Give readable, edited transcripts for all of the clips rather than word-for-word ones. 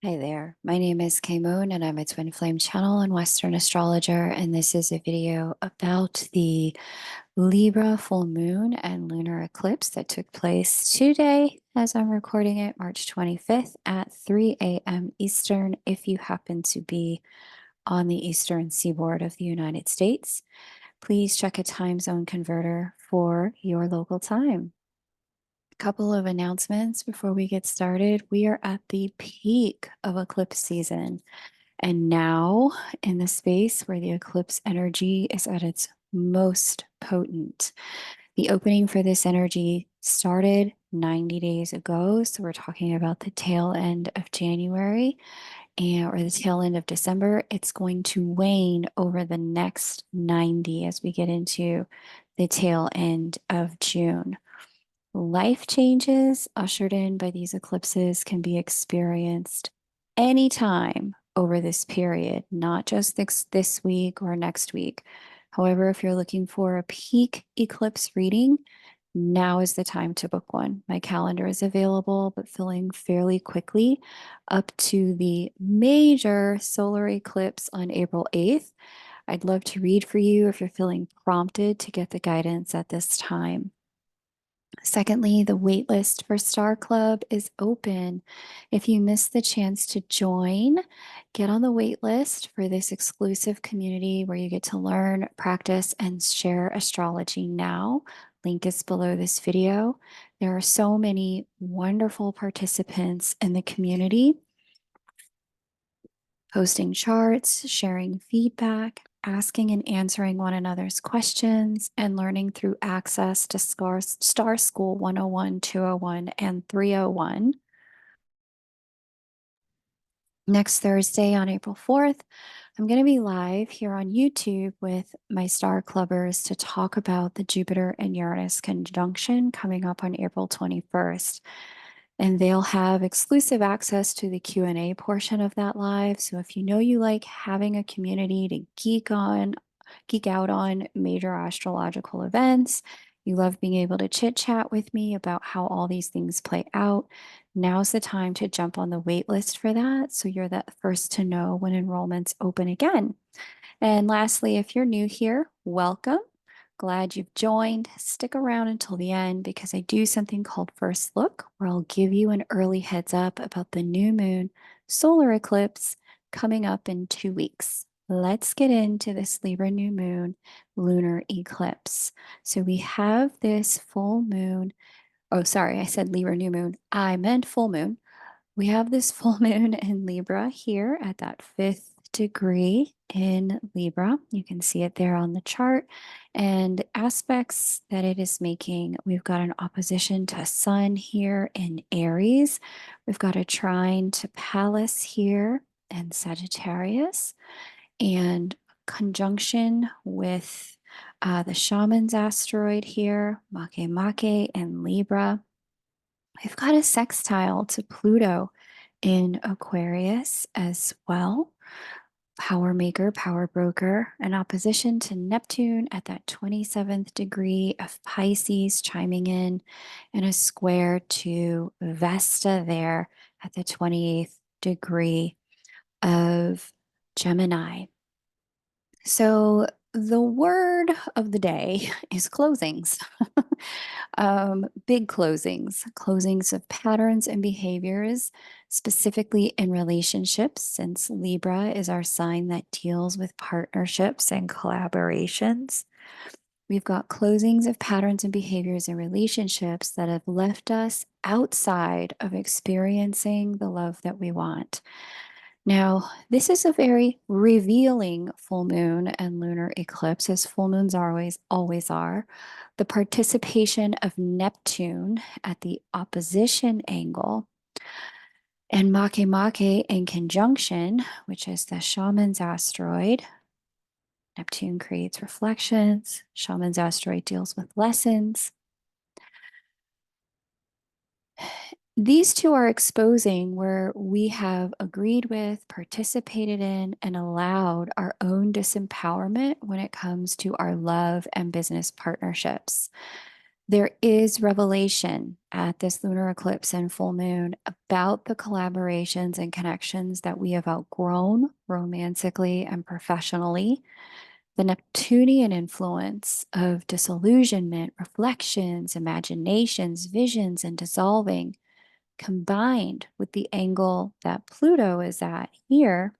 Hi there, my name is Kay Moon and I'm a twin flame channel and Western astrologer, and this is a video about the Libra full moon and lunar eclipse that took place today as I'm recording it, March 25th at 3 a.m. Eastern. If you happen to be on the eastern seaboard of the United States, please check a time zone converter for your local time. Couple of announcements before we get started. We are at the peak of eclipse season, and now in the space where the eclipse energy is at its most potent. The opening for this energy started 90 days ago, so we're talking about the tail end of January or the tail end of December. It's going to wane over the next 90 as we get into the tail end of June. Life changes ushered in by these eclipses can be experienced anytime over this period, not just this week or next week. However, if you're looking for a peak eclipse reading, now is the time to book one. My calendar is available, but filling fairly quickly up to the major solar eclipse on April 8th. I'd love to read for you if you're feeling prompted to get the guidance at this time. Secondly, the waitlist for Star Club is open. If you missed the chance to join, get on the waitlist for this exclusive community where you get to learn, practice, and share astrology now. Link is below this video. There are so many wonderful participants in the community, posting charts, sharing feedback, asking and answering one another's questions, and learning through access to Star School 101, 201, and 301. Next Thursday on April 4th, I'm going to be live here on YouTube with my Star Clubbers to talk about the Jupiter and Uranus conjunction coming up on April 21st. And they'll have exclusive access to the Q&A portion of that live. So if you know you like having a community to geek out on major astrological events, you love being able to chit chat with me about how all these things play out, now's the time to jump on the wait list for that, so you're the first to know when enrollments open again. And lastly, if you're new here, welcome. Glad you've joined. Stick around until the end because I do something called First Look, where I'll give you an early heads up about the new moon solar eclipse coming up in 2 weeks. Let's get into this Libra new moon lunar eclipse. So we have this full moon. Oh, sorry, I said Libra new moon. I meant full moon. We have this full moon in Libra here at that 5th degree in Libra. You can see it there on the chart. And aspects that it is making, we've got an opposition to Sun here in Aries. We've got a trine to Pallas here in Sagittarius, and conjunction with the Shaman's asteroid here, Makemake in Libra. We've got a sextile to Pluto in Aquarius as well. Power maker, power broker, an opposition to Neptune at that 27th degree of Pisces chiming in, and a square to Vesta there at the 28th degree of Gemini. So the word of the day is closings. Big closings of patterns and behaviors, specifically in relationships, since Libra is our sign that deals with partnerships and collaborations. We've got closings of patterns and behaviors in relationships that have left us outside of experiencing the love that we want. Now, this is a very revealing full moon and lunar eclipse, as full moons always are. The participation of Neptune at the opposition angle and Makemake in conjunction, which is the Shaman's asteroid. Neptune creates reflections. Shaman's asteroid deals with lessons. These two are exposing where we have agreed with, participated in, and allowed our own disempowerment when it comes to our love and business partnerships. There is revelation at this lunar eclipse and full moon about the collaborations and connections that we have outgrown romantically and professionally. The Neptunian influence of disillusionment, reflections, imaginations, visions, and dissolving, combined with the angle that Pluto is at here,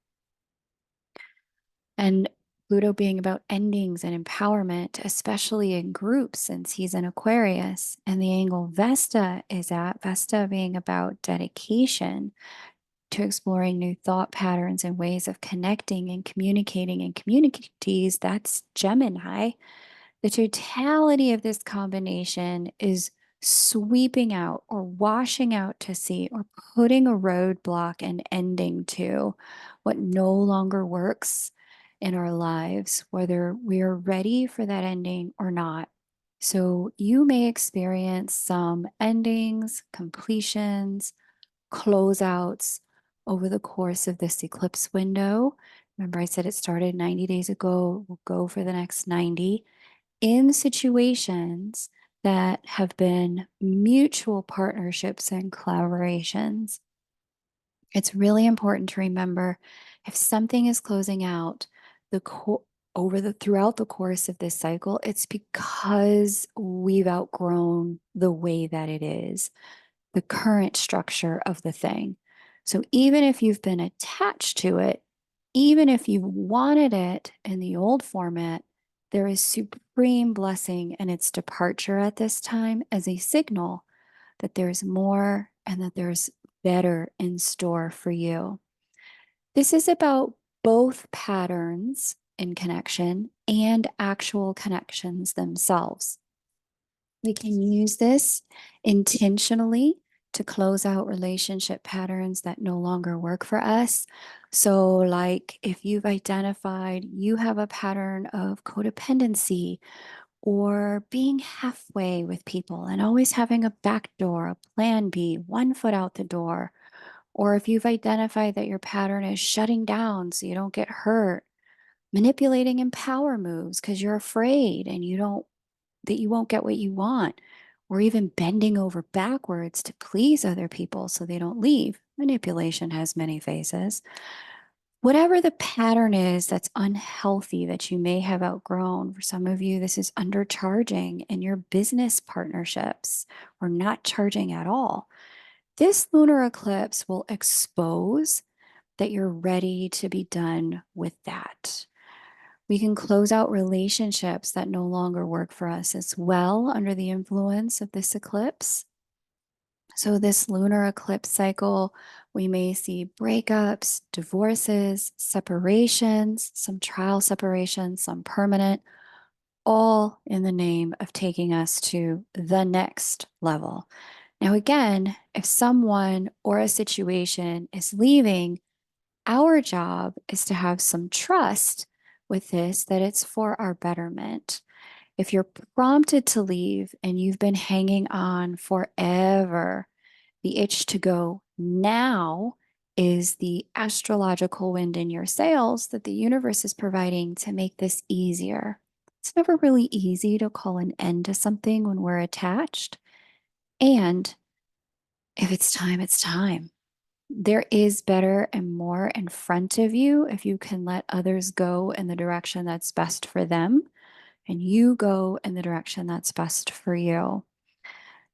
and Pluto being about endings and empowerment, especially in groups since he's in Aquarius, and the angle Vesta is at, Vesta being about dedication to exploring new thought patterns and ways of connecting and communicating in communities. That's Gemini. The totality of this combination is sweeping out or washing out to sea or putting a roadblock and ending to what no longer works in our lives, whether we are ready for that ending or not. So you may experience some endings, completions, closeouts over the course of this eclipse window. Remember, I said it started 90 days ago, will go for the next 90 in situations that have been mutual partnerships and collaborations. It's really important to remember if something is closing out the over the throughout the course of this cycle, it's because we've outgrown the way that it is, the current structure of the thing. So even if you've been attached to it, even if you wanted it in the old format, there is supreme blessing in its departure at this time as a signal that there's more and that there's better in store for you. This is about both patterns in connection and actual connections themselves. We can use this intentionally to close out relationship patterns that no longer work for us. So, like if you've identified you have a pattern of codependency or being halfway with people and always having a back door, a plan B, one foot out the door, or if you've identified that your pattern is shutting down so you don't get hurt, manipulating in power moves because you're afraid and you won't get what you want, or even bending over backwards to please other people so they don't leave. Manipulation has many faces. Whatever the pattern is that's unhealthy that you may have outgrown, for some of you, this is undercharging in your business partnerships or not charging at all. This lunar eclipse will expose that you're ready to be done with that. We can close out relationships that no longer work for us as well under the influence of this eclipse. So, this lunar eclipse cycle, we may see breakups, divorces, separations, some trial separations, some permanent, all in the name of taking us to the next level. Now, again, if someone or a situation is leaving, our job is to have some trust with this that it's for our betterment. If you're prompted to leave and you've been hanging on forever, the itch to go now is the astrological wind in your sails that the universe is providing to make this easier. It's never really easy to call an end to something when we're attached. And if it's time, it's time. There is better and more in front of you if you can let others go in the direction that's best for them and you go in the direction that's best for you.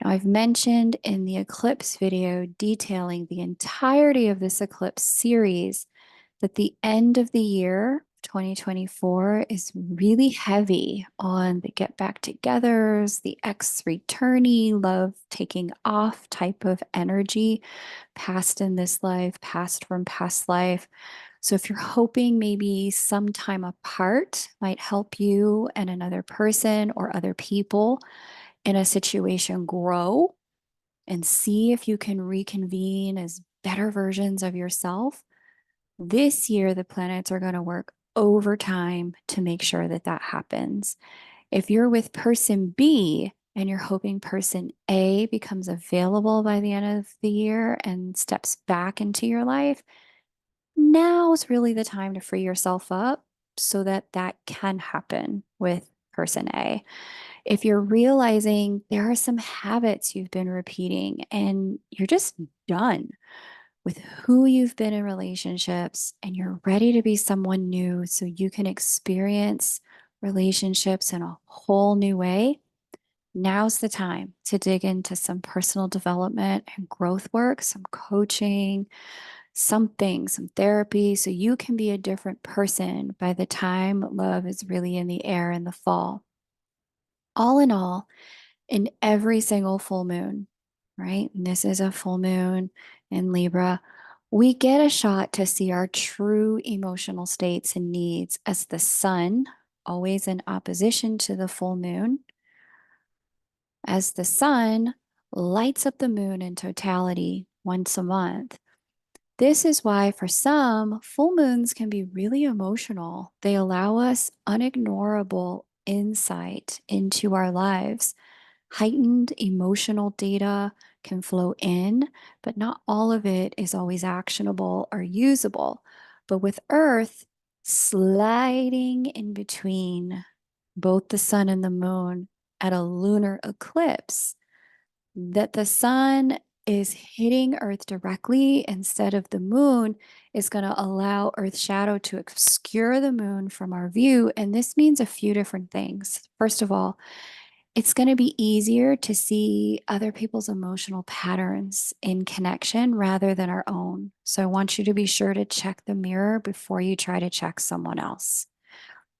Now, I've mentioned in the eclipse video detailing the entirety of this eclipse series that the end of the year, 2024, is really heavy on the get back togethers, the ex returnee, love taking off type of energy, past in this life, past from past life. So if you're hoping maybe some time apart might help you and another person or other people in a situation grow and see if you can reconvene as better versions of yourself, this year the planets are going to work overtime to make sure that that happens. If you're with person B and you're hoping person A becomes available by the end of the year and steps back into your life, now is really the time to free yourself up so that that can happen with person A. If you're realizing there are some habits you've been repeating and you're just done with who you've been in relationships and you're ready to be someone new so you can experience relationships in a whole new way, now's the time to dig into some personal development and growth work, some coaching, something, some therapy, so you can be a different person by the time love is really in the air in the fall. All in all, in every single full moon, right? And this is a full moon in Libra. We get a shot to see our true emotional states and needs as the sun, always in opposition to the full moon, as the sun lights up the moon in totality once a month. This is why, for some, full moons can be really emotional. They allow us unignorable insight into our lives. Heightened emotional data can flow in, but not all of it is always actionable or usable. But with Earth sliding in between both the sun and the moon at a lunar eclipse, that the sun is hitting Earth directly instead of the moon is going to allow Earth's shadow to obscure the moon from our view. And this means a few different things. First of all, it's going to be easier to see other people's emotional patterns in connection rather than our own. So I want you to be sure to check the mirror before you try to check someone else.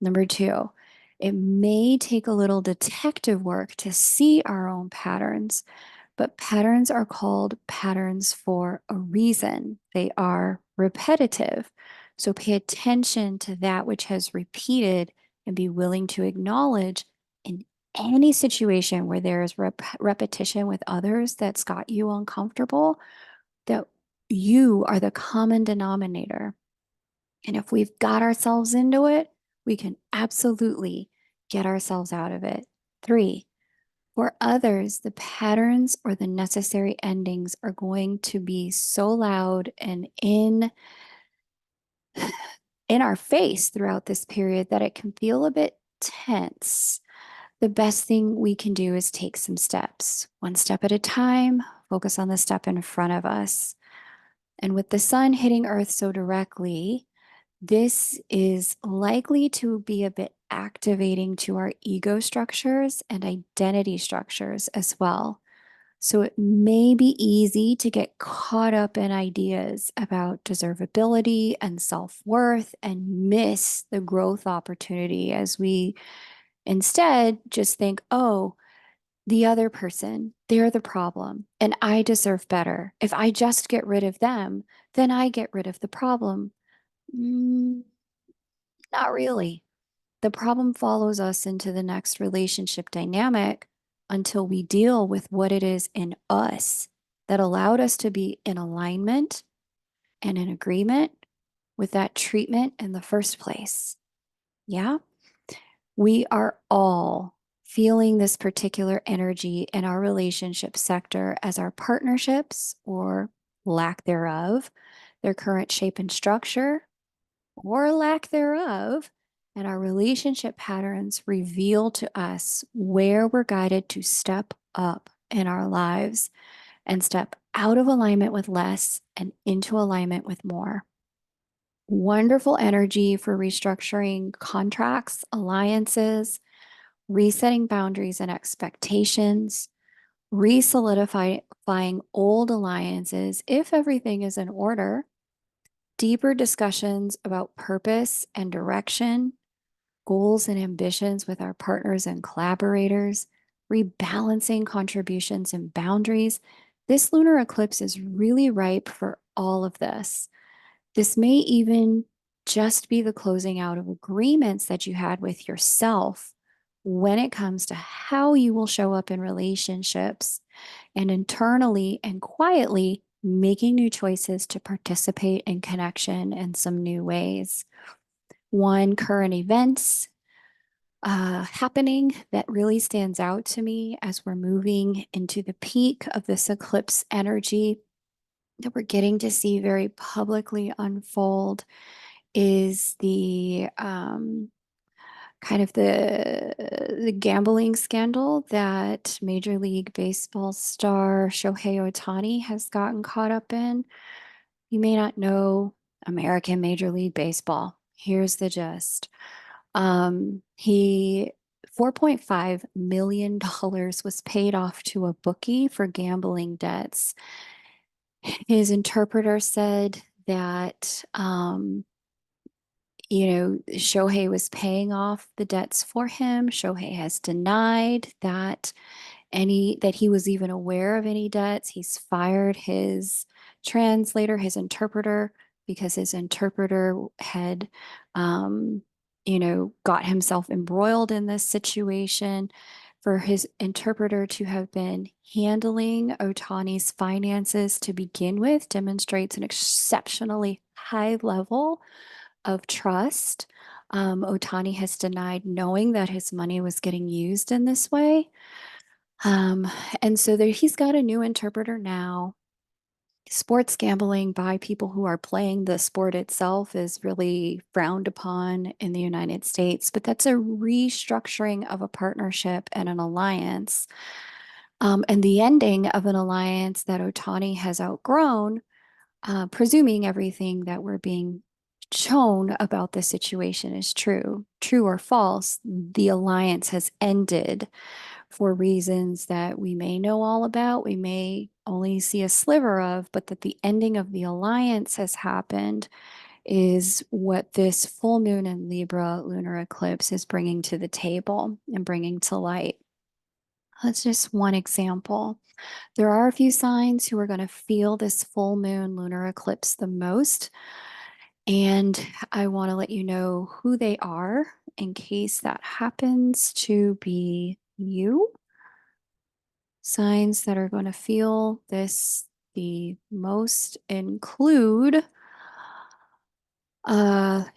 Number two, it may take a little detective work to see our own patterns, but patterns are called patterns for a reason. They are repetitive. So pay attention to that which has repeated and be willing to acknowledge in any situation where there is repetition with others that's got you uncomfortable, that you are the common denominator. And if we've got ourselves into it, we can absolutely get ourselves out of it. Three, for others, the patterns or the necessary endings are going to be so loud and in our face throughout this period that it can feel a bit tense. The best thing we can do is take some steps, one step at a time, focus on the step in front of us. And with the sun hitting Earth so directly, this is likely to be a bit activating to our ego structures and identity structures as well. So it may be easy to get caught up in ideas about deservability and self worth and miss the growth opportunity as we instead just think, oh, the other person, they're the problem, and I deserve better. If I just get rid of them, then I get rid of the problem. Mm, not really. The problem follows us into the next relationship dynamic until we deal with what it is in us that allowed us to be in alignment and in agreement with that treatment in the first place. Yeah. We are all feeling this particular energy in our relationship sector as our partnerships or lack thereof, their current shape and structure or lack thereof, and our relationship patterns reveal to us where we're guided to step up in our lives and step out of alignment with less and into alignment with more. Wonderful energy for restructuring contracts, alliances, resetting boundaries and expectations, re-solidifying old alliances if everything is in order, deeper discussions about purpose and direction, goals and ambitions with our partners and collaborators, rebalancing contributions and boundaries. This lunar eclipse is really ripe for all of this. This may even just be the closing out of agreements that you had with yourself when it comes to how you will show up in relationships and internally and quietly making new choices to participate in connection in some new ways. One current events happening that really stands out to me as we're moving into the peak of this eclipse energy that we're getting to see very publicly unfold is kind of the gambling scandal that Major League Baseball star Shohei Ohtani has gotten caught up in. You may not know American Major League Baseball. Here's the gist. He $4.5 million was paid off to a bookie for gambling debts. His interpreter said that Shohei was paying off the debts for him. Shohei has denied that he was even aware of any debts. He's fired his translator, his interpreter, because his interpreter had got himself embroiled in this situation. For his interpreter to have been handling Ohtani's finances to begin with demonstrates an exceptionally high level of trust. Ohtani has denied knowing that his money was getting used in this way. Um, and so he's got a new interpreter now. Sports gambling by people who are playing the sport itself is really frowned upon in the United States, but that's a restructuring of a partnership and an alliance. And the ending of an alliance that Ohtani has outgrown, presuming everything that we're being shown about the situation is true or false, the alliance has ended for reasons that we may know all about, we may only see a sliver of, but that the ending of the alliance has happened is what this full moon in Libra lunar eclipse is bringing to the table and bringing to light. That's just one example. There are a few signs who are going to feel this full moon lunar eclipse the most. And I want to let you know who they are in case that happens to be you. Signs that are going to feel this the most include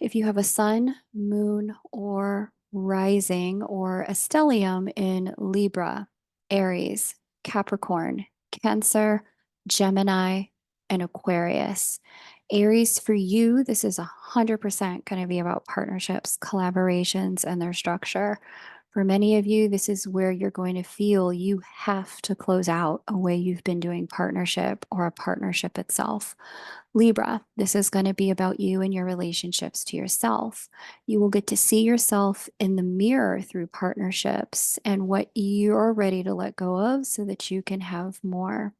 if you have a sun, moon, or rising or a stellium in Libra, Aries, Capricorn, Cancer, Gemini, and Aquarius. Aries, for you, this is 100% going to be about partnerships, collaborations, and their structure. For many of you, this is where you're going to feel you have to close out a way you've been doing partnership or a partnership itself. Libra, this is going to be about you and your relationships to yourself. You will get to see yourself in the mirror through partnerships and what you're ready to let go of so that you can have more.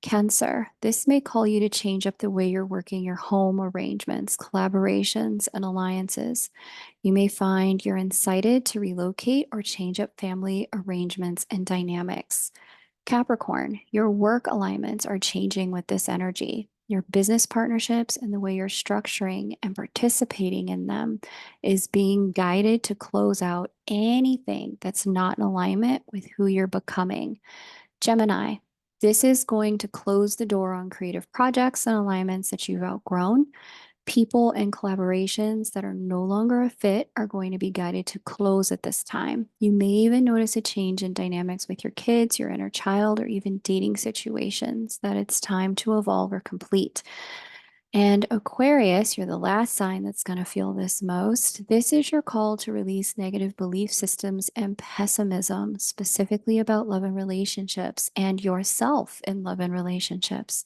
Cancer, this may call you to change up the way you're working your home arrangements, collaborations, and alliances. You may find you're incited to relocate or change up family arrangements and dynamics. Capricorn, your work alignments are changing with this energy. Your business partnerships and the way you're structuring and participating in them is being guided to close out anything that's not in alignment with who you're becoming. Gemini, this is going to close the door on creative projects and alignments that you've outgrown. People and collaborations that are no longer a fit are going to be guided to close at this time. You may even notice a change in dynamics with your kids, your inner child, or even dating situations that it's time to evolve or complete. And Aquarius, you're the last sign that's going to feel this most. This is your call to release negative belief systems and pessimism, specifically about love and relationships and yourself in love and relationships.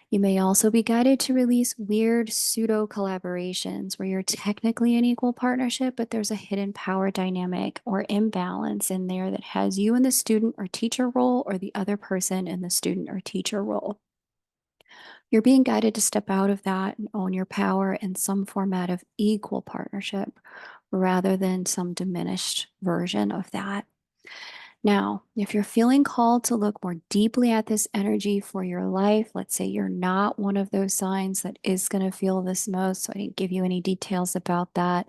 You may also be guided to release weird pseudo collaborations where you're technically in equal partnership, but there's a hidden power dynamic or imbalance in there that has you in the student or teacher role or the other person in the student or teacher role. You're being guided to step out of that and own your power in some format of equal partnership rather than some diminished version of that. Now, if you're feeling called to look more deeply at this energy for your life, let's say you're not one of those signs that is going to feel this most, so I didn't give you any details about that,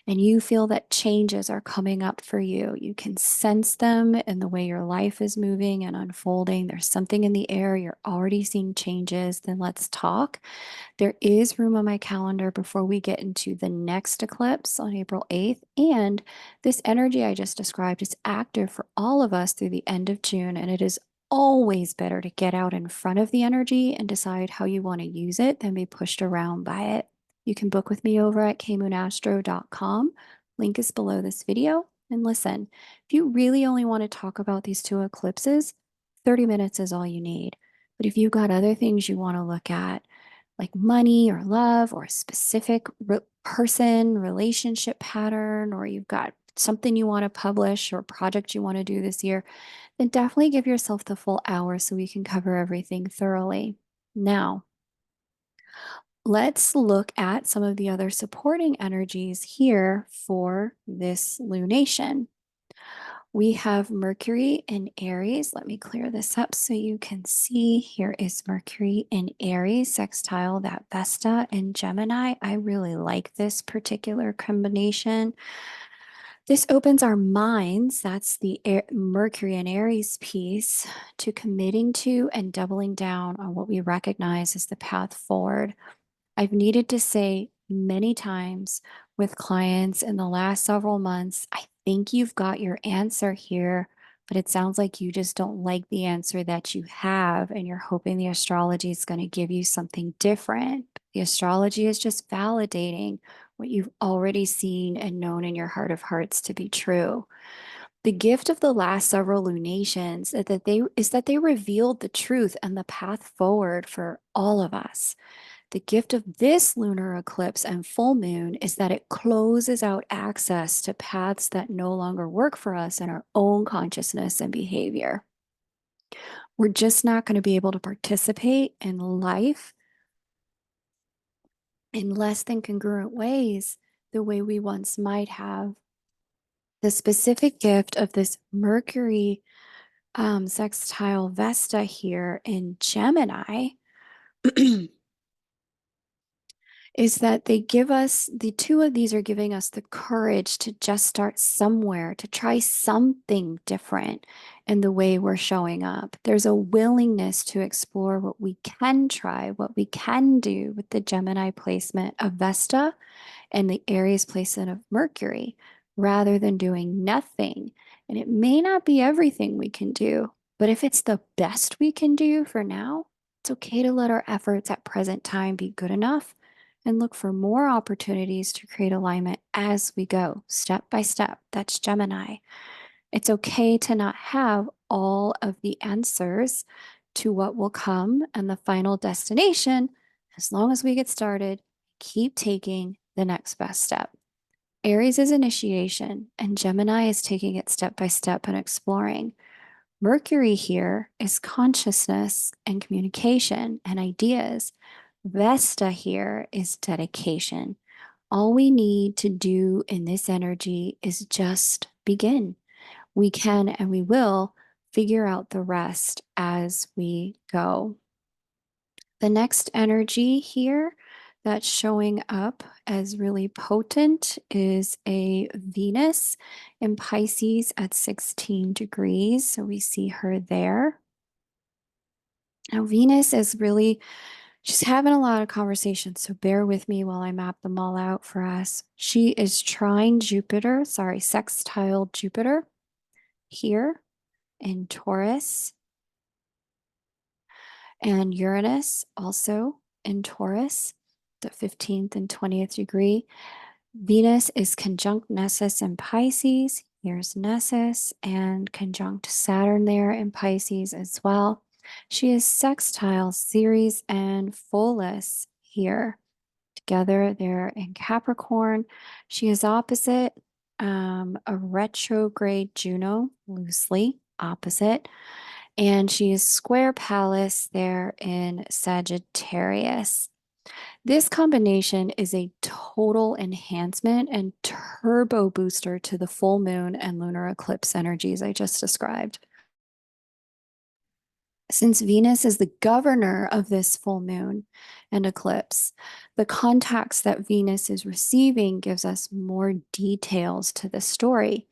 and you feel that changes are coming up for you, you can sense them in the way your life is moving and unfolding. There's something in the air, you're already seeing changes, then let's talk. There is room on my calendar before we get into the next eclipse on April 8th. And this energy I just described is active for all of us through the end of June. And it is always better to get out in front of the energy and decide how you want to use it than be pushed around by it. You can book with me over at kmoonastro.com. Link is below this video. And listen, if you really only want to talk about these two eclipses, 30 minutes is all you need. But if you've got other things you want to look at, like money or love or a specific person, relationship pattern, or you've got something you want to publish or project you want to do this year, then definitely give yourself the full hour so we can cover everything thoroughly. Now, let's look at some of the other supporting energies here for this lunation. We have Mercury in Aries. Let me clear this up so you can see. Here is Mercury in Aries, sextile that Vesta in Gemini. I really like this particular combination. This opens our minds, that's the Mercury and Aries piece, to committing to and doubling down on what we recognize as the path forward. I've needed to say many times with clients in the last several months, I think you've got your answer here, but it sounds like you just don't like the answer that you have, and you're hoping the astrology is going to give you something different. The astrology is just validating what you've already seen and known in your heart of hearts to be true. The gift of the last several lunations is that they revealed the truth and the path forward for all of us. The gift of this lunar eclipse and full moon is that it closes out access to paths that no longer work for us in our own consciousness and behavior. We're just not going to be able to participate in life in less than congruent ways the way we once might have. The specific gift of this Mercury sextile Vesta here in Gemini is that they give us, the two of these are giving us the courage to just start somewhere, to try something different in the way we're showing up. There's a willingness to explore what we can try, what we can do with the Gemini placement of Vesta and the Aries placement of Mercury, rather than doing nothing. And it may not be everything we can do, but if it's the best we can do for now, it's okay to let our efforts at present time be good enough and look for more opportunities to create alignment as we go, step by step. That's Gemini. It's okay to not have all of the answers to what will come and the final destination. As long as we get started, keep taking the next best step. Aries is initiation, and Gemini is taking it step by step and exploring. Mercury here is consciousness and communication and ideas. Vesta here is dedication. All we need to do in this energy is just begin. We can and we will figure out the rest as we go. The next energy here that's showing up as really potent is a Venus in Pisces at 16 degrees. So we see her there. Now, Venus is really, she's having a lot of conversations, so bear with me while I map them all out for us. She is trine Jupiter, sextile Jupiter here in Taurus, and Uranus also in Taurus, the 15th and 20th degree. Venus is conjunct Nessus in Pisces. Here's Nessus and conjunct Saturn there in Pisces as well. She is sextile Ceres and Pholus here together there in Capricorn. She is opposite a retrograde Juno, loosely opposite, and she is square Pallas there in Sagittarius. This combination is a total enhancement and turbo booster to the full moon and lunar eclipse energies I just described. Since Venus is the governor of this full moon and eclipse, the context that Venus is receiving gives us more details to the story.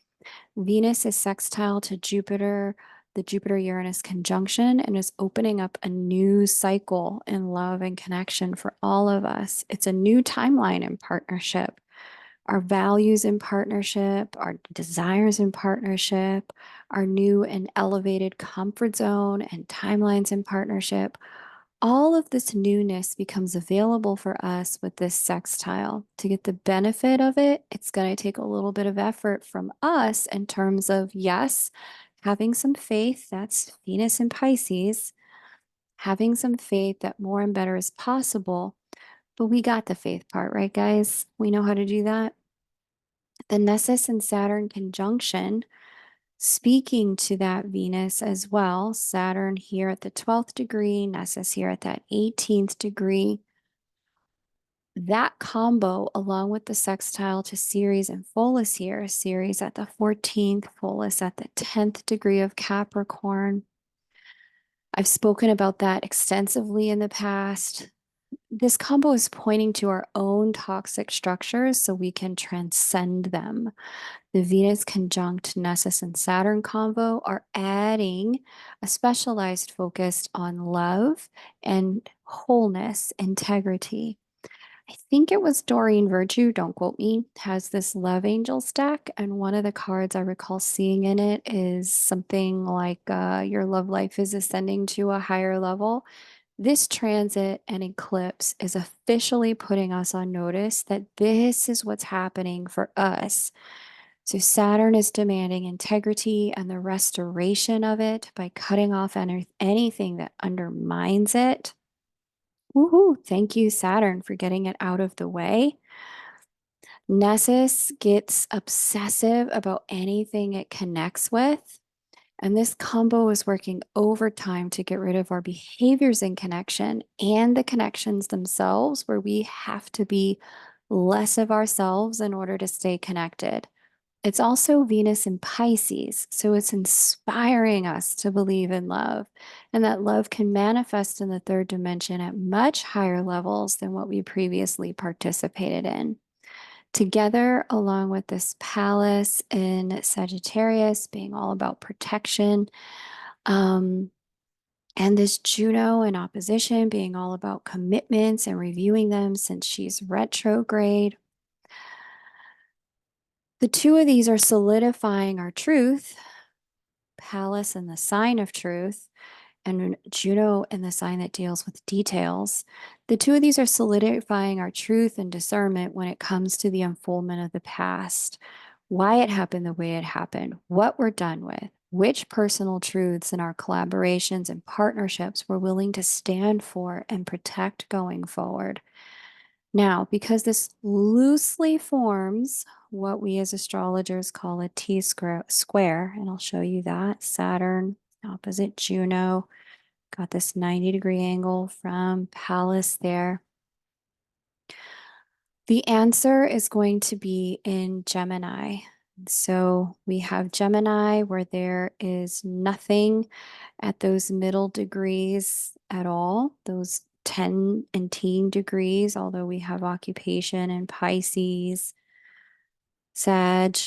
Venus is sextile to Jupiter, the Jupiter-Uranus conjunction, and is opening up a new cycle in love and connection for all of us. It's a new timeline in partnership. Our values in partnership, our desires in partnership, our new and elevated comfort zone and timelines in partnership, all of this newness becomes available for us with this sextile. To get the benefit of it, it's going to take a little bit of effort from us in terms of, yes, having some faith. That's Venus and Pisces, having some faith that more and better is possible. But we got the faith part, right, guys? We know how to do that. The Nessus and Saturn conjunction, speaking to that Venus as well. Saturn here at the 12th degree, Nessus here at that 18th degree. That combo, along with the sextile to Ceres and Pholus here, Ceres at the 14th, Pholus at the 10th degree of Capricorn. I've spoken about that extensively in the past. This combo is pointing to our own toxic structures so we can transcend them. The Venus conjunct Nessus and Saturn combo are adding a specialized focus on love and wholeness, integrity. I think it was Doreen Virtue, don't quote me, has this love angel stack. And one of the cards I recall seeing in it is something like your love life is ascending to a higher level. This transit and eclipse is officially putting us on notice that this is what's happening for us. So Saturn is demanding integrity and the restoration of it by cutting off anything that undermines it. Woohoo! Thank you, Saturn, for getting it out of the way. Nessus gets obsessive about anything it connects with. And this combo is working overtime to get rid of our behaviors in connection and the connections themselves, where we have to be less of ourselves in order to stay connected. It's also Venus in Pisces, so it's inspiring us to believe in love, and that love can manifest in the third dimension at much higher levels than what we previously participated in. Together, along with this Pallas in Sagittarius being all about protection, um, and this Juno in opposition being all about commitments and reviewing them since she's retrograde. The two of these are solidifying our truth, Pallas in the sign of truth, and Juno in the sign that deals with details. The two of these are solidifying our truth and discernment when it comes to the unfoldment of the past, why it happened the way it happened, what we're done with, which personal truths in our collaborations and partnerships we're willing to stand for and protect going forward. Now, because this loosely forms what we as astrologers call a T square, and I'll show you that, Saturn opposite Juno, got this 90-degree angle from Pallas there. The answer is going to be in Gemini. So we have Gemini where there is nothing at those middle degrees at all, those 10 and teen degrees, although we have occupation in Pisces, Sag,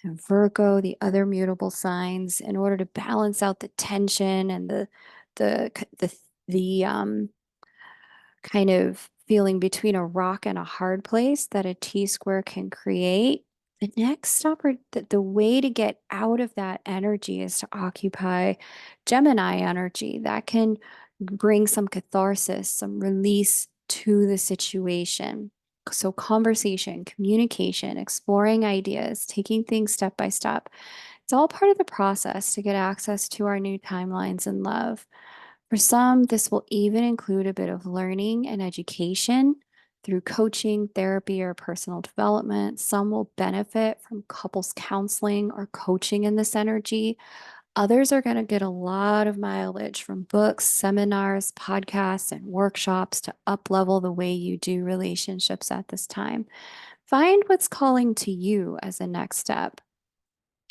and Virgo, the other mutable signs, in order to balance out the tension and the kind of feeling between a rock and a hard place that a T-square can create. The next stop, or the way to get out of that energy, is to occupy Gemini energy. That can bring some catharsis, some release to the situation. So, conversation, communication, exploring ideas, taking things step by step. It's all part of the process to get access to our new timelines in love. For some, this will even include a bit of learning and education through coaching, therapy, or personal development. Some will benefit from couples counseling or coaching in this energy. Others are going to get a lot of mileage from books, seminars, podcasts, and workshops to up-level the way you do relationships at this time. Find what's calling to you as a next step.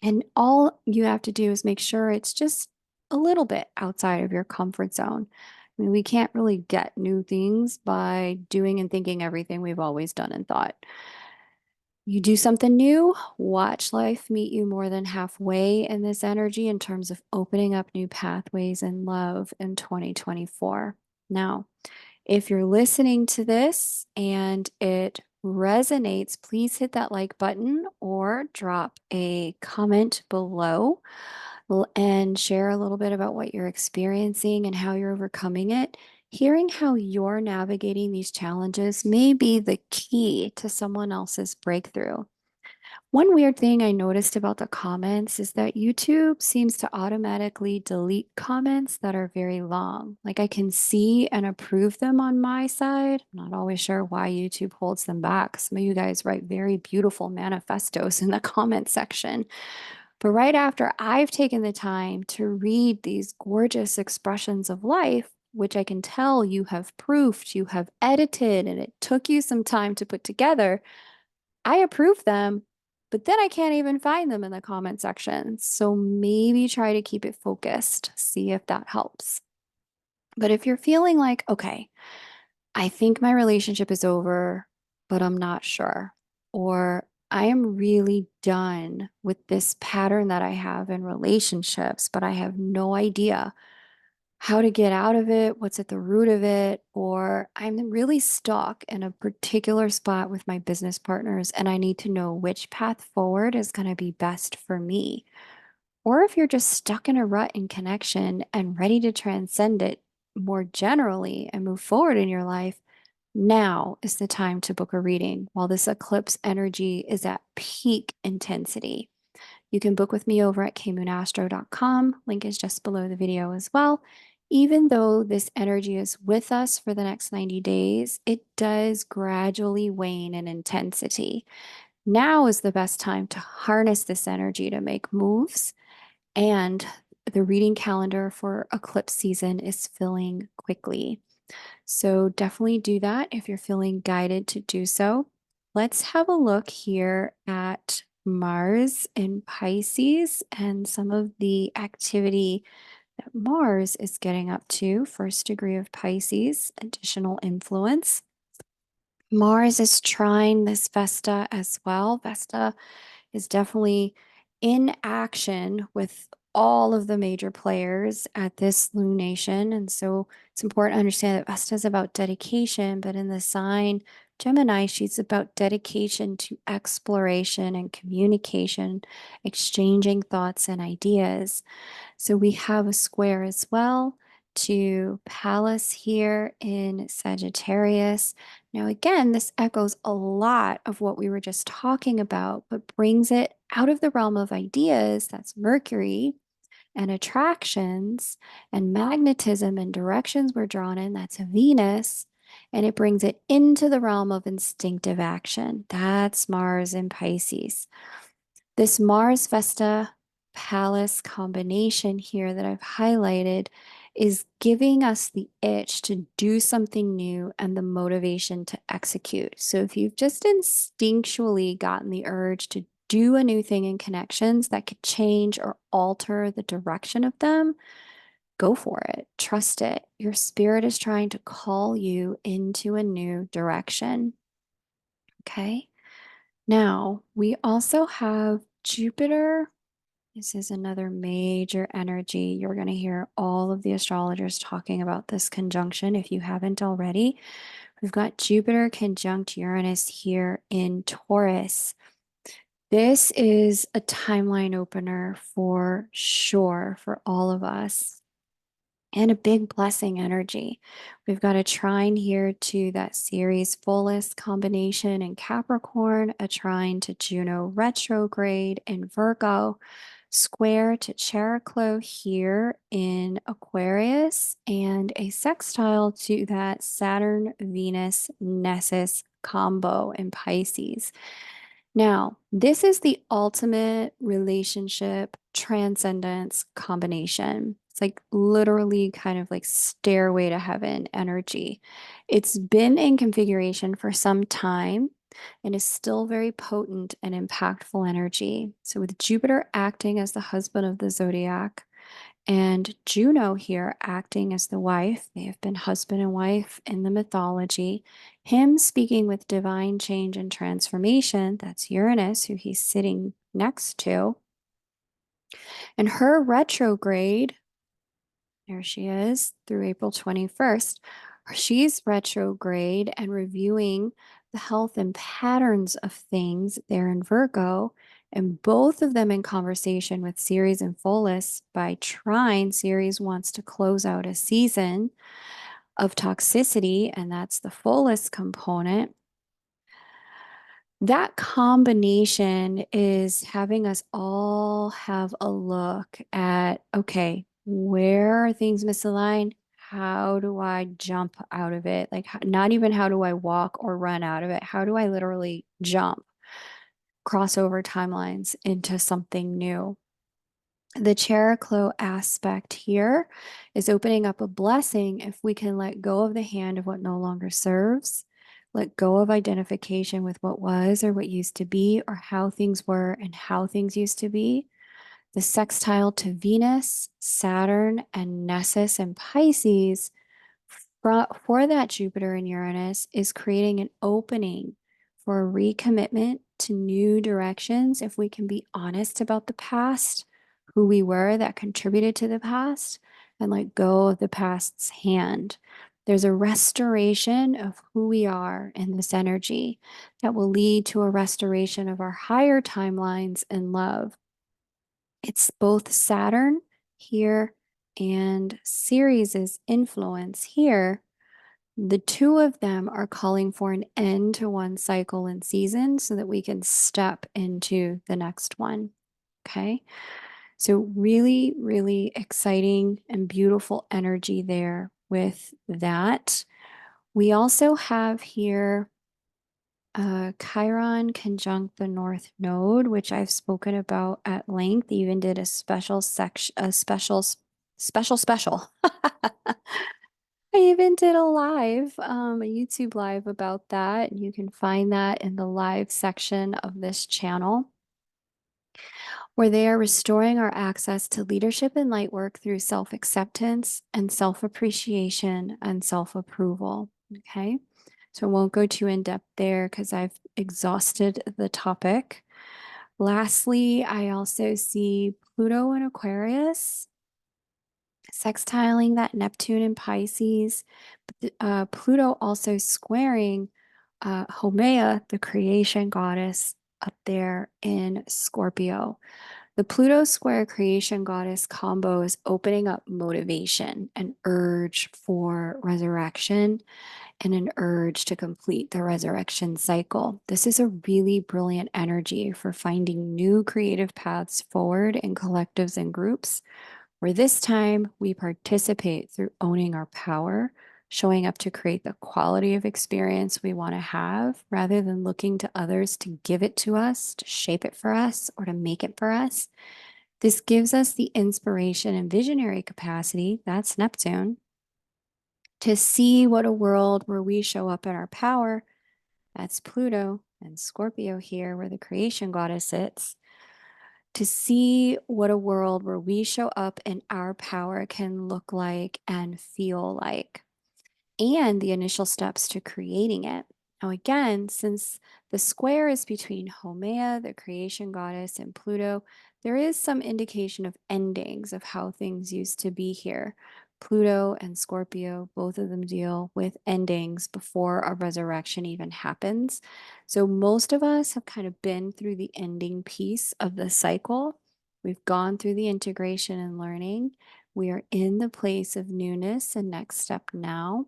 And all you have to do is make sure it's just a little bit outside of your comfort zone. I mean, we can't really get new things by doing and thinking everything we've always done and thought. You do something new, watch life meet you more than halfway in this energy in terms of opening up new pathways in love in 2024. Now, if you're listening to this and it resonates, please hit that like button or drop a comment below and share a little bit about what you're experiencing and how you're overcoming it. Hearing how you're navigating these challenges may be the key to someone else's breakthrough. One weird thing I noticed about the comments is that YouTube seems to automatically delete comments that are very long. Like I can see and approve them on my side. I'm not always sure why YouTube holds them back. Some of you guys write very beautiful manifestos in the comment section. But right after I've taken the time to read these gorgeous expressions of life, which I can tell you have proofed, you have edited, and it took you some time to put together, I approve them, but then I can't even find them in the comment section. So maybe try to keep it focused, see if that helps. But if you're feeling like, okay, I think my relationship is over, but I'm not sure, or I am really done with this pattern that I have in relationships, but I have no idea how to get out of it, what's at the root of it, or I'm really stuck in a particular spot with my business partners and I need to know which path forward is going to be best for me. Or if you're just stuck in a rut in connection and ready to transcend it more generally and move forward in your life, now is the time to book a reading while this eclipse energy is at peak intensity. You can book with me over at kmoonastro.com. Link is just below the video as well. Even though this energy is with us for the next 90 days, it does gradually wane in intensity. Now is the best time to harness this energy to make moves, and the reading calendar for eclipse season is filling quickly. So definitely do that if you're feeling guided to do so. Let's have a look here at Mars in Pisces and some of the activity that Mars is getting up to. First degree of Pisces, additional influence. Mars is trine this Vesta as well. Vesta is definitely in action with all of the major players at this lunation. And so it's important to understand that Vesta is about dedication, but in the sign Gemini, she's about dedication to exploration and communication, exchanging thoughts and ideas. So we have a square as well to Pallas here in Sagittarius. Now, again, this echoes a lot of what we were just talking about, but brings it out of the realm of ideas. That's Mercury and attractions and magnetism and directions we're drawn in. That's Venus. And it brings it into the realm of instinctive action. That's Mars in Pisces. This Mars Vesta Pallas combination here that I've highlighted is giving us the itch to do something new and the motivation to execute. So if you've just instinctually gotten the urge to do a new thing in connections that could change or alter the direction of them, go for it. Trust it. Your spirit is trying to call you into a new direction. Okay. Now, we also have Jupiter. This is another major energy. You're going to hear all of the astrologers talking about this conjunction if you haven't already. We've got Jupiter conjunct Uranus here in Taurus. This is a timeline opener for sure for all of us, and a big blessing energy. We've got a trine here to that Ceres Fullest combination in Capricorn, a trine to Juno retrograde in Virgo, square to Chariclo here in Aquarius, and a sextile to that Saturn Venus Nessus combo in Pisces. Now, this is the ultimate relationship transcendence combination. It's like literally kind of like stairway to heaven energy. It's been in configuration for some time and is still very potent and impactful energy. So, with Jupiter acting as the husband of the zodiac, and Juno here acting as the wife, they have been husband and wife in the mythology. Him speaking with divine change and transformation, that's Uranus, who he's sitting next to. And her retrograde, there she is, through April 21st. She's retrograde and reviewing the health and patterns of things there in Virgo, and both of them in conversation with Ceres and Pholus by Trine. Ceres wants to close out a season. of toxicity, and that's the fullest component. That combination is having us all have a look at, okay, where are things misaligned? How do I jump out of it? Like, not even how do I walk or run out of it? How do I literally jump, cross over timelines into something new? The Cheroklo aspect here is opening up a blessing if we can let go of the hand of what no longer serves, let go of identification with what was or what used to be, or how things were and how things used to be. The sextile to Venus, Saturn, and Nessus and Pisces for that Jupiter and Uranus is creating an opening for a recommitment to new directions if we can be honest about the past, who we were that contributed to the past, and let go of the past's hand. There's a restoration of who we are in this energy that will lead to a restoration of our higher timelines and love. It's both Saturn here and Ceres's influence here. The two of them are calling for an end to one cycle and season so that we can step into the next one. Okay. So, really, really exciting and beautiful energy there with that. We also have here Chiron conjunct the North Node, which I've spoken about at length, even did a special section, a special. I even did a YouTube live about that. You can find that in the live section of this channel, where they are restoring our access to leadership and light work through self acceptance and self appreciation and self approval. Okay. So I won't go too in depth there because I've exhausted the topic. Lastly, I also see Pluto in Aquarius sextiling that Neptune in Pisces, Pluto also squaring Haumea, the creation goddess, up there in Scorpio. The Pluto square creation goddess combo is opening up motivation, an urge for resurrection, and an urge to complete the resurrection cycle. This is a really brilliant energy for finding new creative paths forward in collectives and groups, where this time we participate through owning our power, showing up to create the quality of experience we want to have rather than looking to others to give it to us, to shape it for us, or to make it for us. This gives us the inspiration and visionary capacity, that's Neptune, to see what a world where we show up in our power, that's Pluto and Scorpio here, where the creation goddess sits, to see what a world where we show up in our power can look like and feel like, and the initial steps to creating it. Now, again, since the square is between Haumea, the creation goddess, and Pluto, there is some indication of endings of how things used to be here. Pluto and Scorpio, both of them deal with endings before a resurrection even happens. So most of us have kind of been through the ending piece of the cycle. We've gone through the integration and learning. We are in the place of newness and next step now.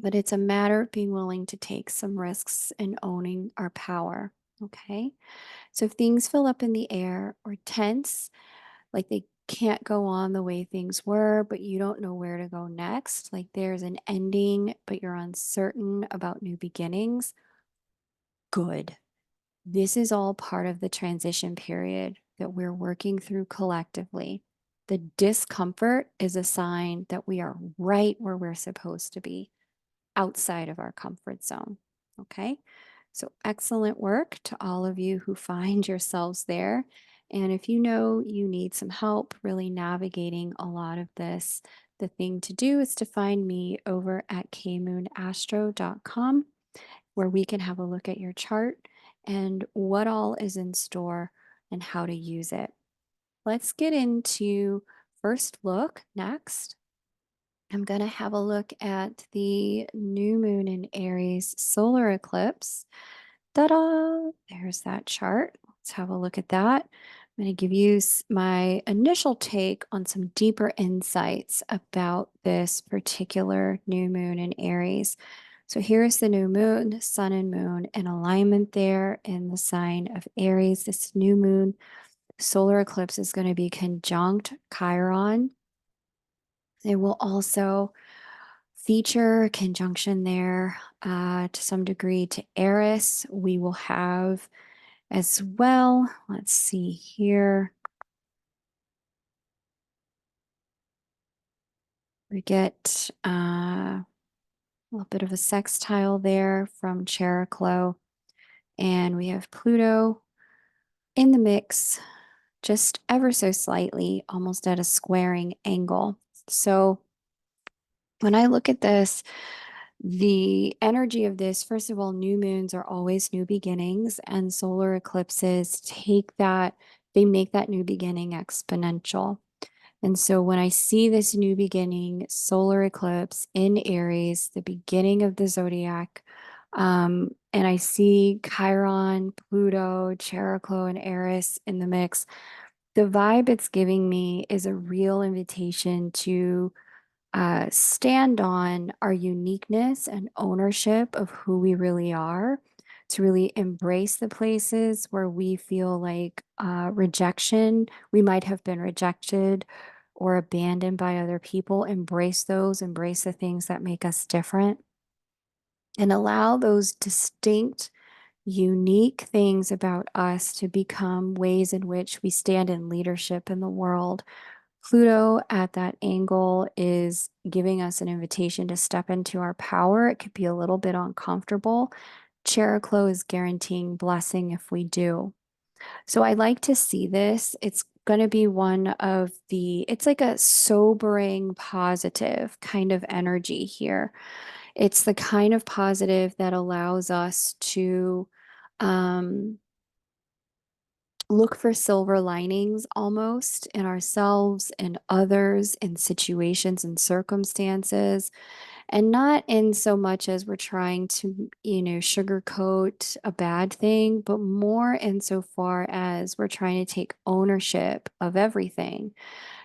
But it's a matter of being willing to take some risks and owning our power. Okay. So if things fill up in the air or tense, like they can't go on the way things were, but you don't know where to go next, like there's an ending, but you're uncertain about new beginnings, good. This is all part of the transition period that we're working through collectively. The discomfort is a sign that we are right where we're supposed to be, outside of our comfort zone. Okay. So excellent work to all of you who find yourselves there. And if you know you need some help really navigating a lot of this, the thing to do is to find me over at kmoonastro.com, where we can have a look at your chart and what all is in store and how to use it. Let's get into first look next. I'm going to have a look at the new moon in Aries solar eclipse. Ta-da! There's that chart. Let's have a look at that. I'm going to give you my initial take on some deeper insights about this particular new moon in Aries. So here's the new moon, sun and moon in alignment there in the sign of Aries. This new moon solar eclipse is going to be conjunct Chiron. It will also feature conjunction there to some degree to Eris. We will have as well, let's see here. We get a little bit of a sextile there from Chiron, and we have Pluto in the mix, just ever so slightly, almost at a squaring angle. So when I look at this, the energy of this, first of all, new moons are always new beginnings, and solar eclipses they make that new beginning exponential. And so when I see this new beginning, solar eclipse in Aries, the beginning of the zodiac, and I see Chiron, Pluto, Chiron, and Eris in the mix, the vibe it's giving me is a real invitation to stand on our uniqueness and ownership of who we really are, to really embrace the places where we feel like rejection, we might have been rejected or abandoned by other people, embrace those, embrace the things that make us different, and allow those distinct, unique things about us to become ways in which we stand in leadership in the world. Pluto at that angle is giving us an invitation to step into our power. It could be a little bit uncomfortable. Chiron is guaranteeing blessing if we do. So I like to see this. It's going to be it's like a sobering, positive kind of energy here. It's the kind of positive that allows us to um, look for silver linings almost in ourselves and others, in situations and circumstances, and not in so much as we're trying to, sugarcoat a bad thing, but more insofar as we're trying to take ownership of everything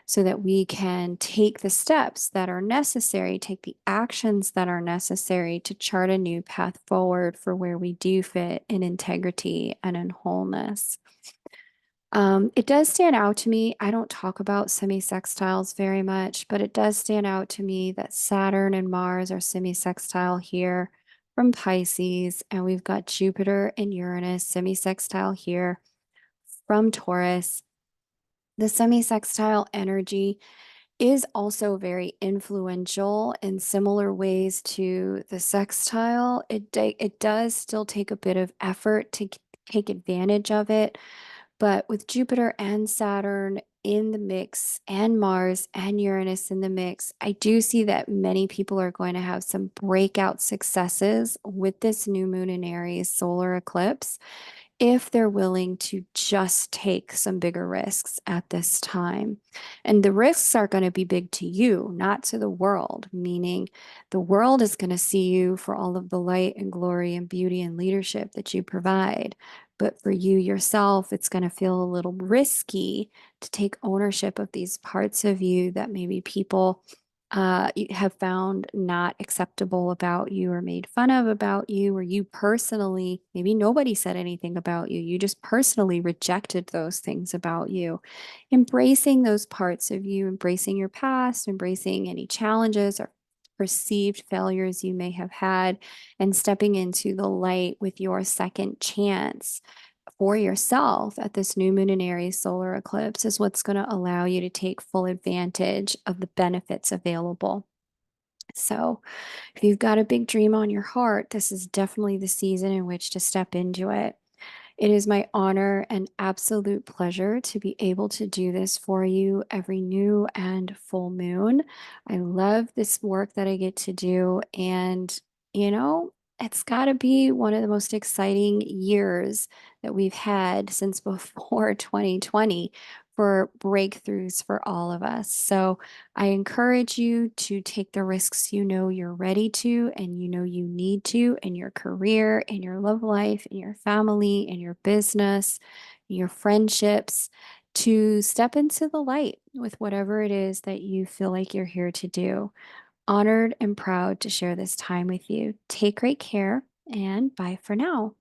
so that we can take the steps that are necessary, take the actions that are necessary to chart a new path forward for where we do fit in integrity and in wholeness. It does stand out to me. I don't talk about semi-sextiles very much, but it does stand out to me that Saturn and Mars are semi-sextile here from Pisces, and we've got Jupiter and Uranus semi-sextile here from Taurus. The semi-sextile energy is also very influential in similar ways to the sextile. It does still take a bit of effort to take advantage of it. But with Jupiter and Saturn in the mix and Mars and Uranus in the mix, I do see that many people are going to have some breakout successes with this new moon in Aries solar eclipse if they're willing to just take some bigger risks at this time. And the risks are going to be big to you, not to the world, meaning the world is going to see you for all of the light and glory and beauty and leadership that you provide. But for you yourself, it's going to feel a little risky to take ownership of these parts of you that maybe people have found not acceptable about you or made fun of about you, or you personally, maybe nobody said anything about you. You just personally rejected those things about you. Embracing those parts of you, embracing your past, embracing any challenges or perceived failures you may have had, and stepping into the light with your second chance for yourself at this new moon in Aries solar eclipse is what's going to allow you to take full advantage of the benefits available. So, if you've got a big dream on your heart, this is definitely the season in which to step into it. It is my honor and absolute pleasure to be able to do this for you every new and full moon. I love this work that I get to do. And, you know, it's got to be one of the most exciting years that we've had since before 2020 for breakthroughs for all of us. So I encourage you to take the risks you know you're ready to and you know you need to in your career, in your love life, in your family, in your business, your friendships. to step into the light with whatever it is that you feel like you're here to do. Honored and proud to share this time with you. Take great care and bye for now.